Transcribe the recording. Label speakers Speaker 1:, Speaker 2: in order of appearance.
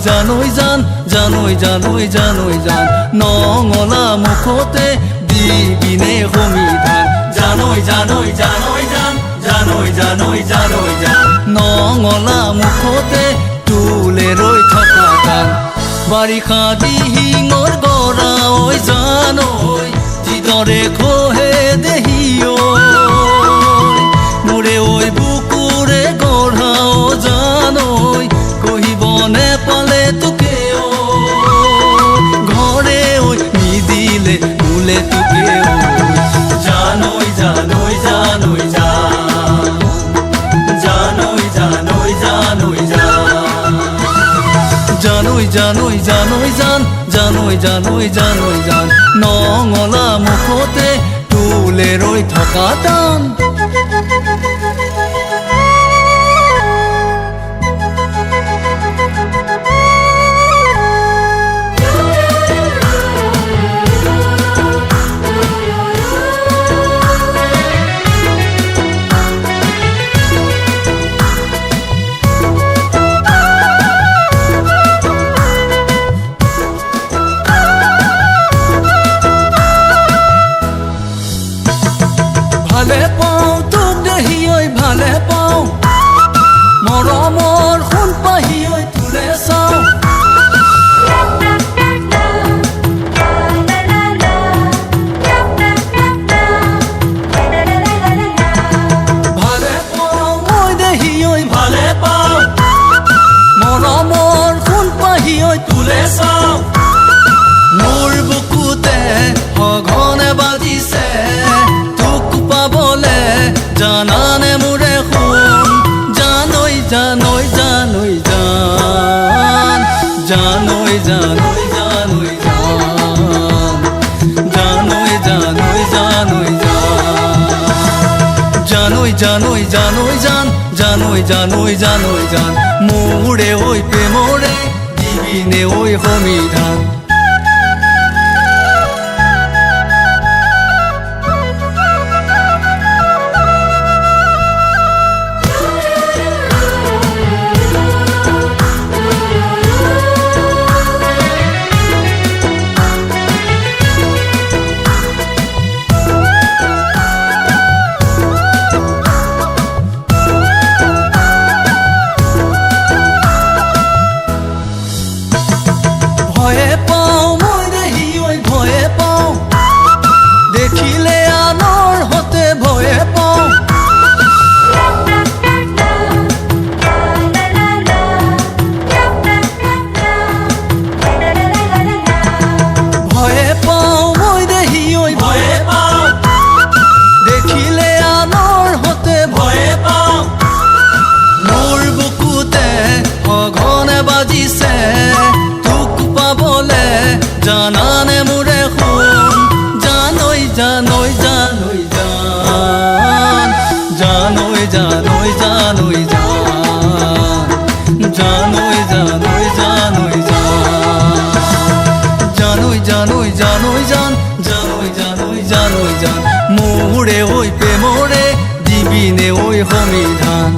Speaker 1: জানৈ জান জানৈ জানৈ জানৈ জান নঙলা মুখতে দিবিনে সমিধান জানৈ জানৈ জানৈ জান জানৈ জানৈ জানৈ জান নঙলা মুখতে তুলে ৰৈ থকা গান বাৰিষা দিহিঙৰ গৰা ঐ জানৈ যিদৰে খহে দেহি মোৰে ঐ বুকুৰে গঢ়া জানৈ কহিব নেপালে তোকে ঘৰে ঐ নিদিলে মোলে তোকে জানৈ জানৈ জানৈ জান জানৈ জানৈ জানৈ জানৈ জানৈ জানৈ জান জানৈ জানৈ জানৈ জান নঙলা মুখতে তুলে ৰৈ থকা টান ভালে পাওঁ তোক দেহি ঐ ভালে পাওঁ মৰমৰ সোণ পাহি ঐ তোলে চাওঁ ভালে পাওঁ মই দেহি ঐ ভালে পাওঁ মৰমৰ সোণ পাহি ঐ তোলে চাওঁ মোৰ বুকুতে সঘনে বাজিছে পাবলে জানানে মোৰে সোণ জানৈ জানৈ জানৈ জান জানৈ জানৈ জানৈ জান জানৈ জানৈ জানৈ জানৈ জানৈ জানৈ জান জানৈ জানৈ জানৈ জান মোৰে ঐ প্ৰেমৰে দিবিনে ঐ সমিধান ভয়ে পাওঁ মই দেহি ঐ ভয়ে পাওঁ দেখিলে আনৰ হতে ভয়ে পাওঁ ভয়ে পাওঁ মই দেহি ঐ ভয়ে পাওঁ দেখিলে আনৰ হতে ভয়ে পাওঁ মোৰ বুকুতে সঘনে বাজিছে পাবলে জানানে মোৰে সোণ জানৈ জানৈ জানৈ জান জানৈ জানৈ জানৈ জান জানৈ জানৈ জানৈ জানৈ জানৈ জানৈ জান জানৈ জানৈ জানৈ জান মোৰে ঐ প্ৰেমৰে দিবিনে ঐ সমিধান